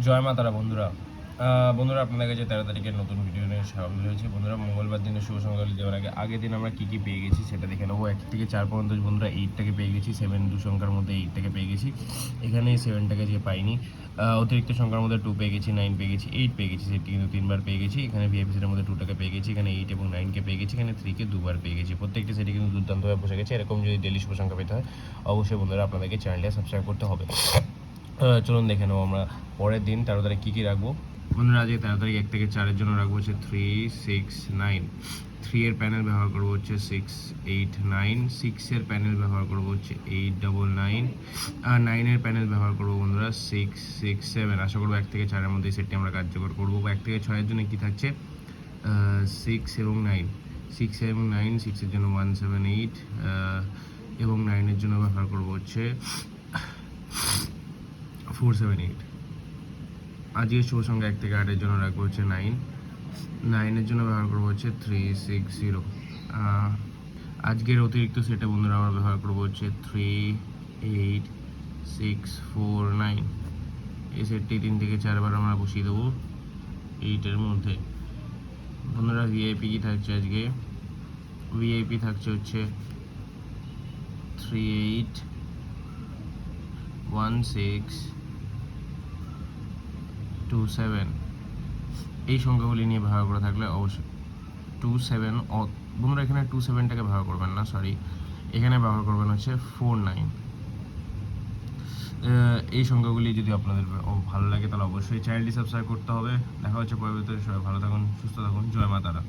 জয় মা তারা বন্ধুরা। বন্ধুরা, আপনাদের কাছে 13 তারিখের নতুন ভিডিও নিয়ে স্বাগত হয়েছে। বন্ধুরা, মঙ্গলবার দিনে শুভ সংকল্প দেওয়ার আগের দিন আমরা কী পেয়ে গেছি সেটা দেখে নেবো। 1 থেকে 4 পর্যন্ত বন্ধুরা 8টাকে পেয়ে গেছি, 7 দু সংখ্যার মধ্যে 8টাকে পেয়ে গেছি। এখানে 7টাকে যে পাইনি, অতিরিক্ত সংখ্যার মধ্যে 2 পেয়ে গেছি, 9 পেয়ে গেছি, 8 পেয়ে গেছি, সেটি কিন্তু 3বার পেয়ে গেছি। এখানে ভিআইপি সেটের মধ্যে 2টাকে পেয়ে গেছি, এখানে 8 এবং 9কে পেয়ে গেছি, এখানে 3কে 2বার পেয়ে গেছি। প্রত্যেকটি সেটি কিন্তু দুর্দান্তভাবে বসে গেছে। এরকম যদি ডেলি শুভ সংখ্যা পেতে হয় অবশ্যই বন্ধুরা আপনাদেরকে চ্যানেলটা সাবস্ক্রাইব করতে হবে। চলুন দেখে নেবো আমরা পরের দিন 13 তারিখ কী রাখবো। বন্ধুরা, আজকে 13 তারিখ 1 থেকে 4-এর জন্য রাখবো হচ্ছে 3, 6, 9। 3 এর প্যানেল ব্যবহার করবো হচ্ছে 6, 8, 9। 6 এর প্যানেল ব্যবহার করবো হচ্ছে 8, 9, 9। আর 9 এর প্যানেল ব্যবহার করবো বন্ধুরা 6, 6, 7। আশা করবো 1 থেকে 4-এর মধ্যে সেটটি আমরা কার্যকর করবো। 1 থেকে 6-এর জন্য কী থাকছে, 6 এবং 9। 6 এবং 9, 6 এর জন্য 1, 7, 8 এবং 9 এর জন্য ব্যবহার করবো হচ্ছে 4, 7, 8। আজকের শুভ সংখ্যা 1 থেকে 8-এর জন্য রাখবো হচ্ছে 9। 9 এর জন্য ব্যবহার করবো হচ্ছে 3, 6, 0। আজকের অতিরিক্ত সেটে বন্ধুরা আমরা ব্যবহার করবো হচ্ছে 3, 8, 6, 4, 9। এই সেটটি 3 থেকে 4বার আমরা বসিয়ে দেবো 8-এর মধ্যে। বন্ধুরা, ভিআইপি কি থাকছে আজকে? ভিআইপি থাকছে হচ্ছে 3, 8, 1, 6, 2, 7। এই সংখ্যাগুলি নিয়ে ব্যবহার করে থাকলে অবশ্যই 2, 7। বন্ধুরা, এখানে 2, 7টাকে ব্যবহার করবেন না, সরি, এখানে ব্যবহার করবেন হচ্ছে 4, 9। এই সংখ্যাগুলি যদি আপনাদের ভালো লাগে তাহলে অবশ্যই চ্যানেলটি সাবস্ক্রাইব করতে হবে। দেখা হচ্ছে পরবর্তীতে। সবাই ভালো থাকুন, সুস্থ থাকুন। জয় মা তারা।